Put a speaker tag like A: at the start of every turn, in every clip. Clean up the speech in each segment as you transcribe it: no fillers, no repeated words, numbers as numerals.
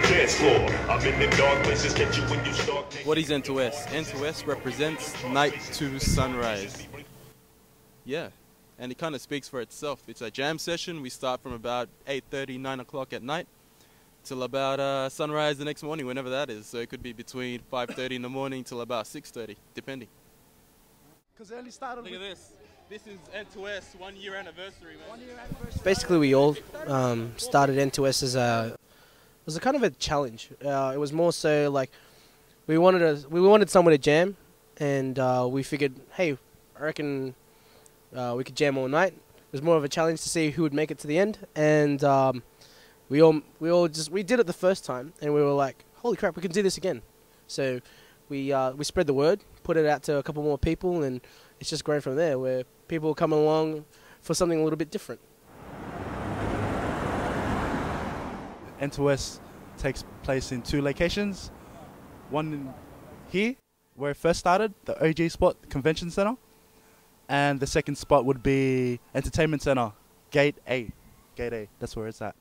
A: dance floor. I'm in the dark places, catch you when you start.
B: What is N2S? N2S represents night to sunrise. Yeah, and it kind of speaks for itself. It's a jam session. We start from about 8:30, 9 o'clock at night till about sunrise the next morning, whenever that is. So it could be between 5:30 in the morning till about 6:30, depending.
C: Because early started.
B: Look at this. This is N2S 1 year anniversary, man.
C: 1 year anniversary.
D: Basically, we all started N2S as a kind of a challenge. It was more so like we wanted somewhere to jam, and we figured, hey, I reckon we could jam all night. It was more of a challenge to see who would make it to the end, and we did it the first time, and we were like, holy crap, we can do this again. So we spread the word, put it out to a couple more people, and it's just grown from there, where people come along for something a little bit different.
C: N2S takes place in 2 locations. One here, where it first started, the OG spot, Convention Center. And the second spot would be Entertainment Center, Gate A. Gate A, that's where it's at.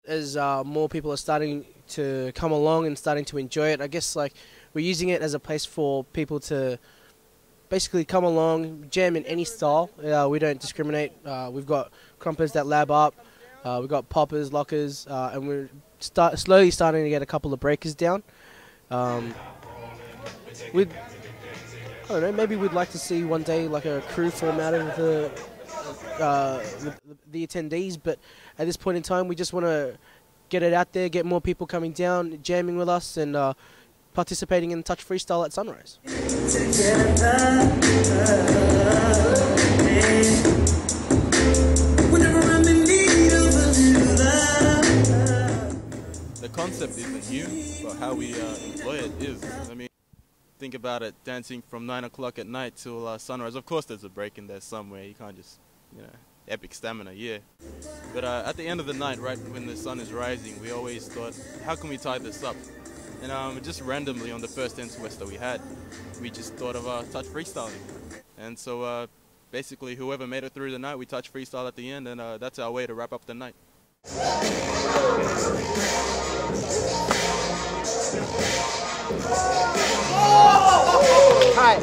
D: As more people are starting to come along and starting to enjoy it, I guess like we're using it as a place for people to basically come along, jam in any style. We don't discriminate. We've got crumpers that lab up. We've got poppers, lockers, and we're slowly starting to get a couple of breakers down. I don't know, maybe we'd like to see one day like a crew form out of the attendees, but at this point in time we just want to get it out there, get more people coming down, jamming with us, and participating in touch freestyle at sunrise.
B: The concept isn't new, but how we employ it is. I mean, think about it, dancing from 9 o'clock at night till sunrise. Of course there's a break in there somewhere. You can't just, epic stamina, yeah. But at the end of the night, right when the sun is rising, we always thought, how can we tie this up? And just randomly on the first N2S that we had, we just thought of touch freestyling. And so basically whoever made it through the night, we touch freestyle at the end, and that's our way to wrap up the night.
D: Hi.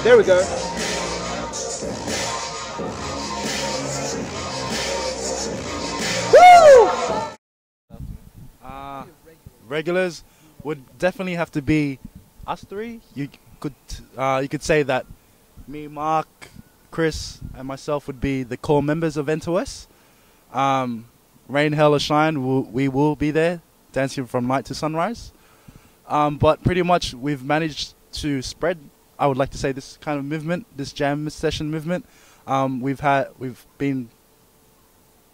D: There we go. Woo!
C: Regulars would definitely have to be us 3. You could say that me, Mark, Chris, and myself would be the core members of N2S. Rain, hell, or shine, we will be there, dancing from night to sunrise. But pretty much we've managed to spread, I would like to say, this kind of movement, this jam session movement. We've been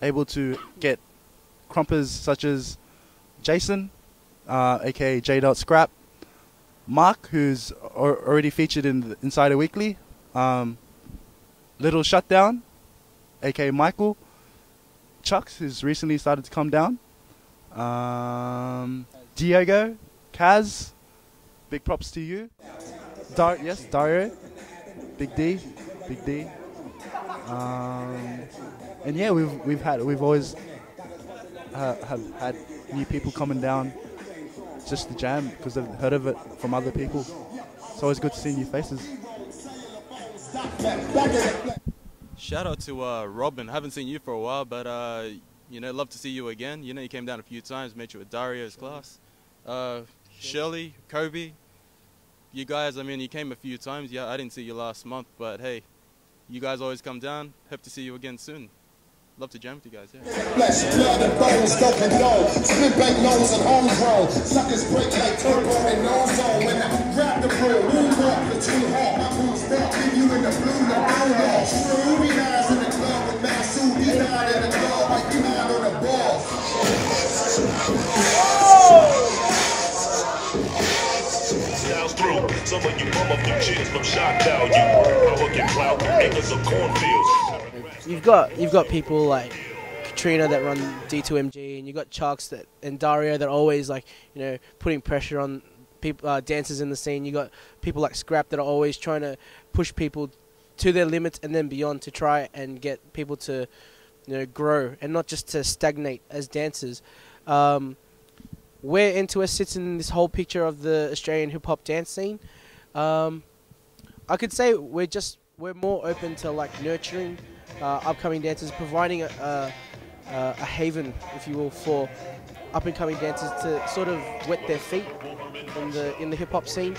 C: able to get crumpers such as Jason, aka J. Scrap, Mark, who's already featured in the Insider Weekly, Little Shutdown, aka Michael, Chucks, who's recently started to come down, Diego, Kaz, big props to you, yes, Dario, Big D, and yeah, we've always have had new people coming down just to jam because they've heard of it from other people. It's always good to see new faces.
B: Shout out to Robin. I haven't seen you for a while, but love to see you again. You came down a few times, met you at Dario's class. Shirley, Kobe, you guys, you came a few times. Yeah, I didn't see you last month, but hey, you guys always come down. Hope to see you again soon. Love to jam with you guys, yeah.
E: Flesh, blood, and bones, dope and dough. Split bank loans and homegrown. Suckers break like turbo and ozone. When I grab the bro, move up, the too hot. My moves start, leave you in the blue, the blue off. True, we guys in the club with Masu. He died in the club like he died on the ball.
A: Styles through. Some of you bum up them chins from shock value. Power get clout, acres of cornfields.
D: You've got people like Katrina that run D2MG, and you've got Chucks and Dario that are always putting pressure on people, dancers in the scene. You got people like Scrap that are always trying to push people to their limits and then beyond to try and get people to grow and not just to stagnate as dancers. Where N2S sits in this whole picture of the Australian hip hop dance scene, I could say we're more open to like nurturing upcoming dancers, providing a haven, if you will, for up and coming dancers to sort of wet their feet in the hip hop scene.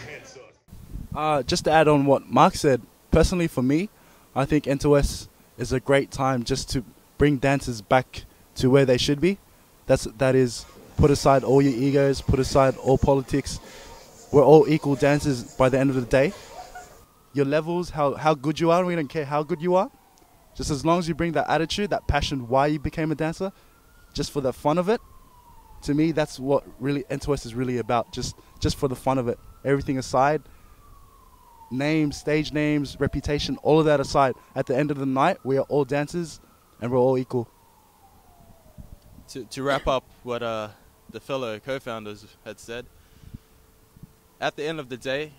C: Just to add on what Mark said, personally for me, I think N2S is a great time just to bring dancers back to where they should be. That is, put aside all your egos, put aside all politics. We're all equal dancers by the end of the day. Your levels, how good you are, we don't care how good you are. Just as long as you bring that attitude, that passion why you became a dancer, just for the fun of it. To me, that's what really N2S is really about, just for the fun of it. Everything aside, names, stage names, reputation, all of that aside, at the end of the night, we are all dancers and we're all equal.
B: To wrap up what the fellow co-founders had said, at the end of the day,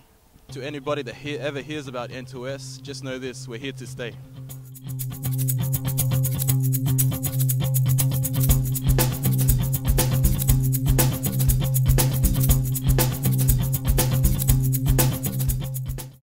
B: to anybody that ever hears about N2S, just know this: we're here to stay.